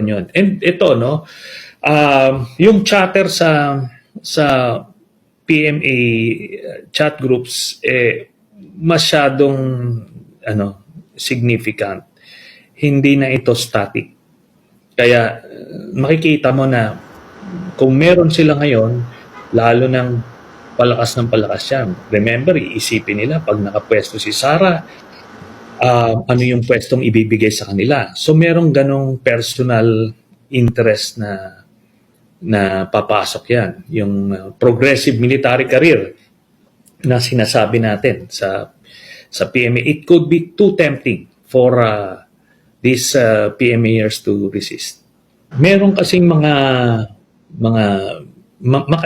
yun. And ito, no, yung chatter sa PMA chat groups, masyadong significant. Hindi na ito static. Kaya makikita mo na kung meron sila ngayon, lalo ng palakas yan. Remember, iisipin nila pag nakapwesto si Sara, ano yung pwestong ibibigay sa kanila. So merong ganong personal interest na papasok yan. Yung progressive military career na sinasabi natin sa PMA. It could be too tempting for these PMAers to resist. Meron kasing mga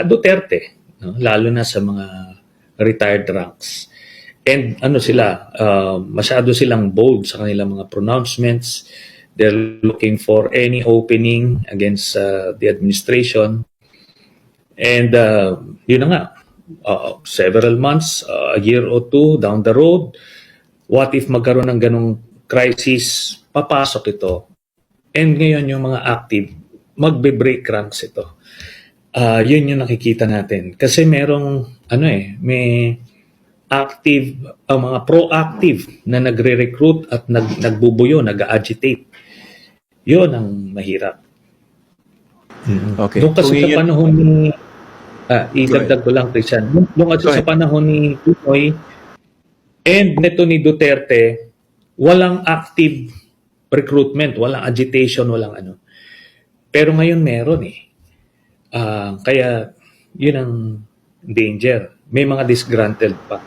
Duterte, no? Lalo na sa mga retired ranks. And masyado silang bold sa kanilang mga pronouncements. They're looking for any opening against the administration. And yun na nga, several months, a year or two down the road, what if magkaroon ng ganong crisis, papasok ito. And ngayon yung mga active, magbe-break ranks ito. Yun yung nakikita natin. Kasi merong, may active, mga proactive na nagre-recruit at nagbubuyo, nag-agitate. Yun ang mahirap. Okay. Doon kasi sa panahon ni, idagdag ko lang, Christian, doon kasi sa panahon ni Pinoy and neto ni Duterte, walang active recruitment, walang agitation, walang ano. Pero ngayon meron kaya yun ang danger. May mga disgruntled pa.